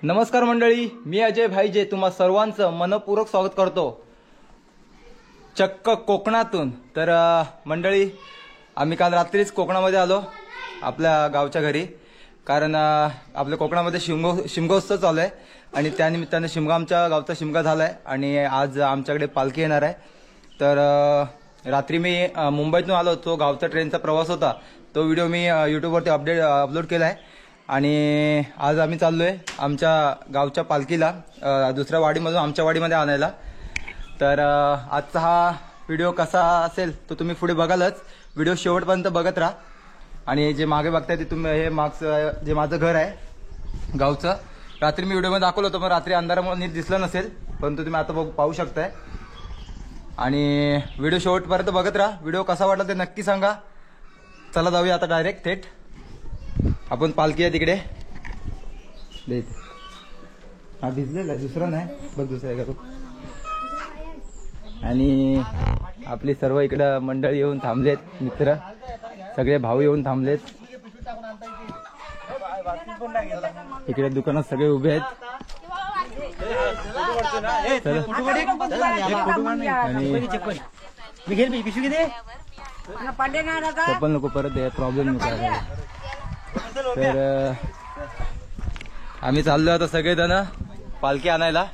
नमस्कार मंडळी, मी अजय भाईजे तुम्हा सर्वांचं मनपूर्वक स्वागत करतो चक्क कोकणातून। तर मंडळी, आम्ही काल रात्रीच कोकणामध्ये आलो आपल्या गावच्या घरी, कारण आपल्या कोकणामध्ये शिमगोत्सव चालू आहे आणि त्यानिमित्ताने शिमगा आमच्या गावचा शिमगा झाला आहे आणि आज आमच्याकडे पालखी येणार आहे। तर रात्री मी मुंबईतून आलो, तो गावचा ट्रेनचा प्रवास होता, तो व्हिडिओ मी यूट्यूबवरती अपलोड केला आहे आणि आज आम्ही चाललोय आमच्या गावच्या पालखीला दुसऱ्या वाडीमधून आमच्या वाडीमध्ये आणायला। तर आजचा हा व्हिडिओ कसा असेल तो तुम्ही पुढे बघालच, व्हिडिओ शेवटपर्यंत बघत राहा। आणि जे मागे बघताय ते तुम्ही, हे मागचं जे माझं घर आहे गावचं, रात्री मी व्हिडिओमध्ये दाखवलं होतं पण रात्री अंधारामुळे नीट दिसलं नसेल, परंतु तुम्ही आता पाहू शकताय। आणि व्हिडिओ शेवटपर्यंत बघत राहा, व्हिडिओ कसा वाटला ते नक्की सांगा। चला जाऊया आता डायरेक्ट थेट आपण पालखी आहे तिकडे। हा भिजलेला आहे, दुसरा नाही बघ, दुसरा आहे का? आणि आपली सर्व इकडं मंडळी येऊन थांबलेत, मित्र सगळे भाऊ येऊन थांबलेत। इकडे दुकानात सगळे उभे आहेत चप्पल नको परत, प्रॉब्लेम नको। तर आम्ही चाललो आता सगळेजण पालखी आणायला।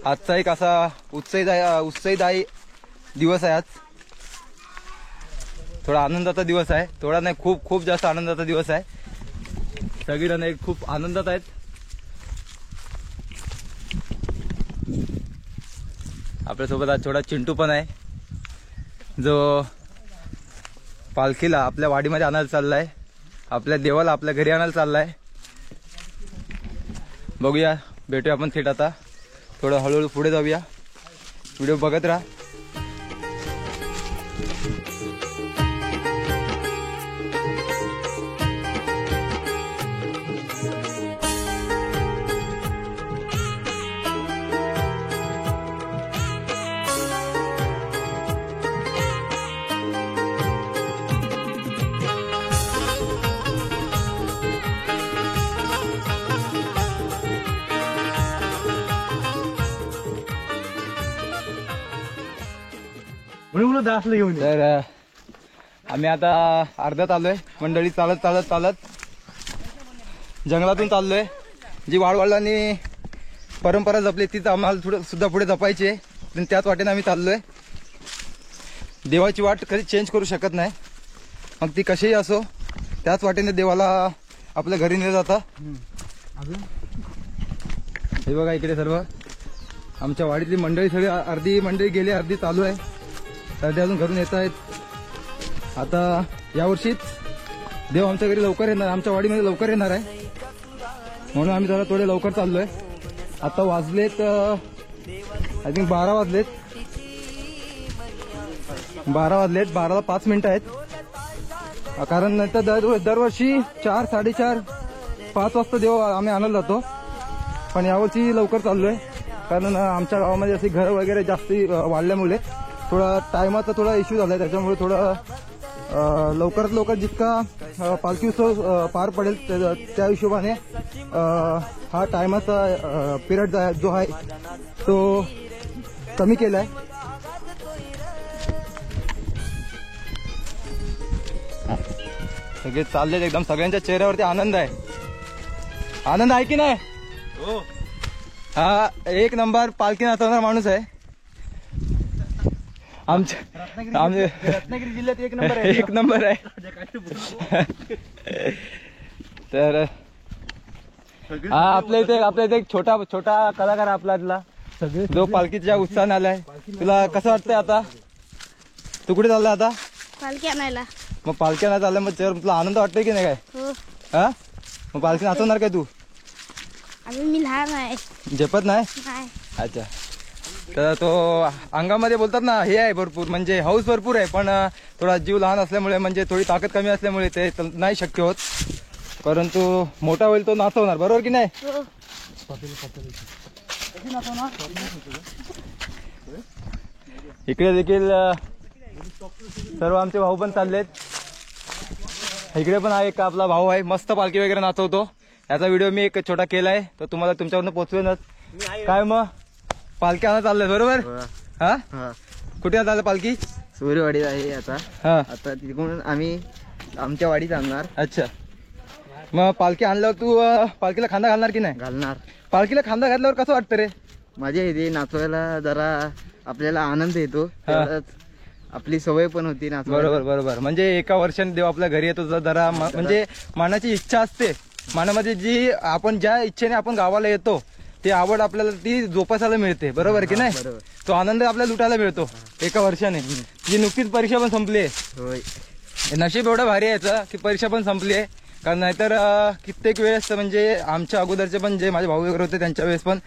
आजचा एक असा उत्साहीदायी दिवस आहे आज, थोडा आनंदाचा दिवस आहे, थोडा नाही खूप जास्त आनंदाचा दिवस आहे। सगळेजण एक खूप आनंदात आहेत। आपल्यासोबत आज थोडा चिंटू पण आहे, जो पालखीला आपल्या वाडीमध्ये आणायला चाललाय, आपल्या देवाला आपल्या घरी आणायला चाललाय। बघूया, भेटूया आपण थेट आता, थोडं हळूहळू पुढे जाऊया, व्हिडिओ बघत राहा। तर आम्ही आता अर्ध्यात आलोय मंडळी, चालत जंगलातून चाललोय। जी वाडवडिलांनी परंपरा जपली तीच आम्हाला थोडं सुद्धा पुढे जपायची आहे, पण त्याच वाटेने आम्ही चाललोय। देवाची वाट कधी चेंज करू शकत नाही, मग ती कशीही असो, त्याच वाटेने देवाला आपल्या घरी नेलं जातं। हे बघा इकडे सर्व आमच्या वाडीतली मंडळी, सगळी अर्धी मंडळी गेली, अर्धी चालू आहे, अर्धे अजून घरून येत आहेत। आता यावर्षीच देव आमच्या घरी लवकर येणार, आमच्या वाडीमध्ये लवकर येणार आहे, म्हणून आम्ही जरा थोडे लवकर चाललोय। आता वाजलेत आय थिंक 12 वाजलेत, 12ला 5 मिनिटं आहेत। कारण नंतर दरवर्षी 4, 4:30, 5 वाजता देव आम्ही आणायला जातो, पण यावर्षी लवकर चाललोय, कारण आमच्या गावामध्ये अशी घरं वगैरे जास्ती वाढल्यामुळे थोडा टायमाचा थोडा इश्यू झालाय, त्याच्यामुळे थोडं लवकरात लवकर जितका पालखी उत्सव पार पडेल त्या हिशोबाने हा टायमाचा पिरियड जो आहे तो कमी केलाय। सगळे चाललेत एकदम, सगळ्यांच्या चेहऱ्यावरती आनंद आहे। आनंद आहे की नाही? हा एक नंबर पालखी नाचवणारा माणूस आहे रत्नागिरी जिल्ह्यात, एक नंबर आहे। तर हा आपल्या इथे एक छोटा कलाकार आपला जो पालखीच्या उत्साहाने आलाय। तुला कसं वाटतंय आता? तू कुठे चाललाय आता? पालखी आणायला। मग पालखी आणायला चाललाय, मग तुला आनंद वाटतोय की नाही काय? हो। हा, मग पालखी नाचवणार काय तू? अजून मी लहान आहे, झेपत नाही? नाही। अच्छा, तर तो अंगामध्ये बोलतात ना हे आहे भरपूर, म्हणजे हौस भरपूर आहे, पण थोडा जीव लहान असल्यामुळे, म्हणजे थोडी ताकद कमी असल्यामुळे ते नाही शक्य होत, परंतु मोठा होईल तो नाचवणार, बरोबर की नाही? इकडे देखील सर्व आमचे भाऊ पण चाललेत। इकडे पण हा एक आपला भाऊ आहे, मस्त पालखी वगैरे नाचवतो. याचा व्हिडिओ मी एक छोटा केलाय, तो तुम्हाला तुमच्याकडून पोहोचवेनच. काय मग पालखी आणत चाललंय बरोबर? हा कुठे आणत आलं पालखी? सूर्यवाडीत आहे आता. हा आता तिकडून आम्ही आमच्या वाडीत आणणार. अच्छा, मग पालखी आणल्यावर तू पालखीला खांदा घालणार की नाही? घालणार. पालखीला खांदा घातल्यावर कसं वाटतं रे? मजा येते नाचवायला, जरा आपल्याला आनंद येतो. तेवढंच आपली सवय पण होती नाचवायला. बरोबर बरोबर. म्हणजे एका वर्षाने देव आपल्या घरी येतो, जरा म्हणजे मनाची इच्छा असते. मनामध्ये जी आपण ज्या इच्छेने आपण गावाला येतो ती आवड आपल्याला ती जोपासायला मिळते. बरोबर की नाही? बरोबर. तो आनंद आपल्याला लुटायला मिळतो एका वर्षाने. जी नुकतीच परीक्षा पण संपली आहे. होय. नशीब एवढं भारी यायचं की परीक्षा पण संपली आहे. कारण नाहीतर कित्येक वेळेस म्हणजे आमच्या अगोदरचे पण जे माझे भाऊ वगैरे होते त्यांच्या वेळेस पण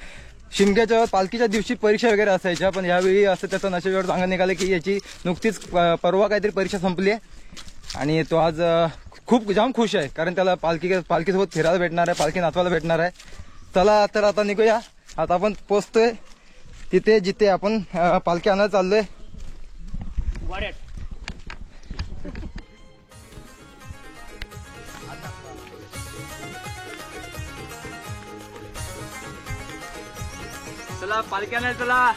शिमग्याच्या पालखीच्या दिवशी परीक्षा वगैरे असायच्या. पण यावेळी असं त्याचं नशीब एवढं चांगलं निघालं की याची नुकतीच परवा काहीतरी परीक्षा संपली आहे आणि तो आज खूप जाम खुश आहे. कारण त्याला पालखीसोबत फिरायला भेटणार आहे, पालखी नाचवायला भेटणार आहे. चला तर आता निघूया. आता आपण पोचतोय तिथे जिथे आपण पालखी आणायला चाललोय. चला पालखी आणायला चला.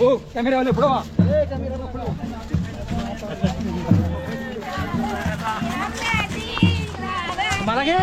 हो कॅमेरावाले पुढं वा. मला घे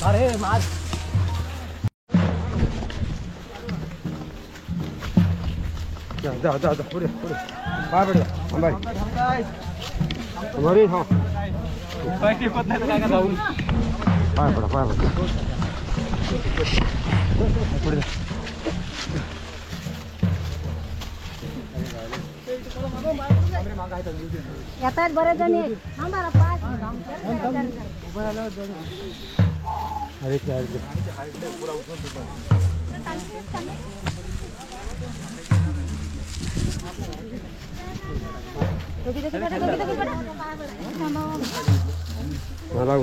अरे मार जा पुढे पाय पडे बरे हो पाय टिकत नाही तर काय का जाऊन पाय पडा पुढे येतात बरेच जण आम्हाला पाच अरे काय मला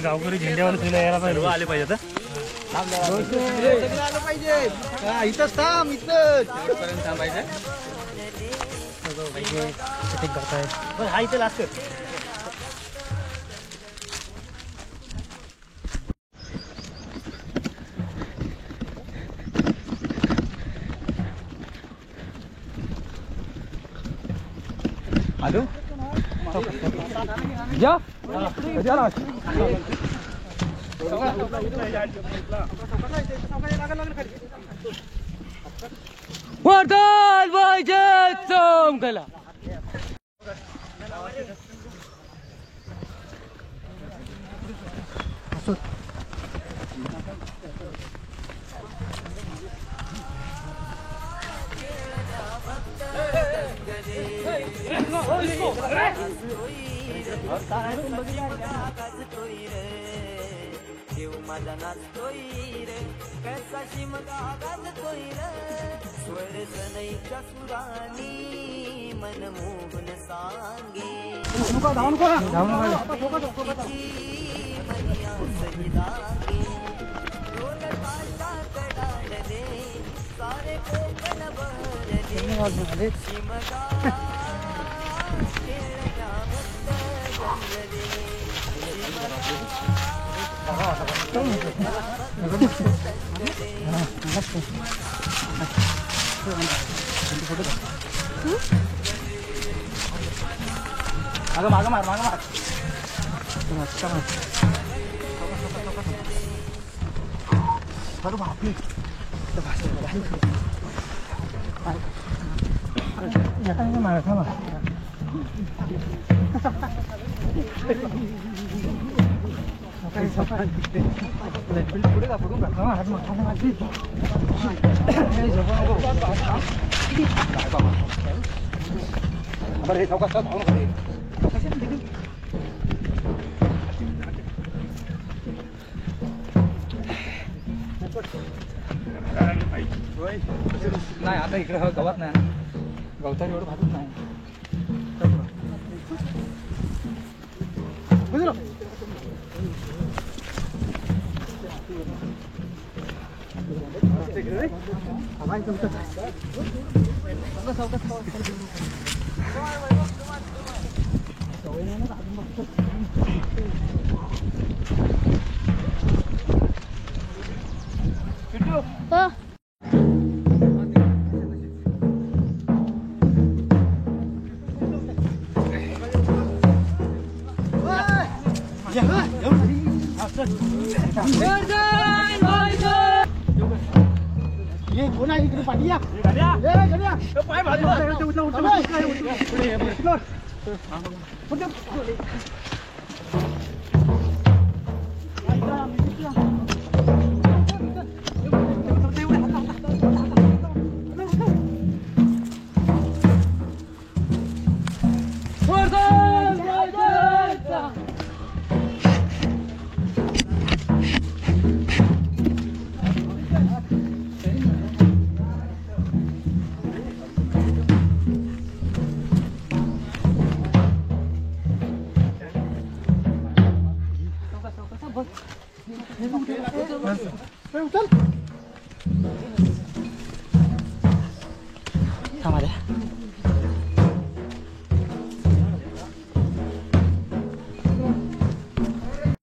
गावकरी झेंड्यावर तुला यायला पाहिजे आले पाहिजे इथंच थांब इथंपर्यंत थांबायचं करताय हा इथे लास्ट आलो या कधी आला वर्धन पाहिजे चमकला माझा नाचतोय रे कसा शिमगा गाजतोय रे स्वर सनईच्या सुरानी मन मोहन सांगे मनिया सहिदागे ढोल ताशा कडाडले सारे कोकण बहरले शिमगा खेळल्या मस्त जमले माग मार नाही आता इकडे गवत नाही गवतारी एवढं भाजत नाही थांबा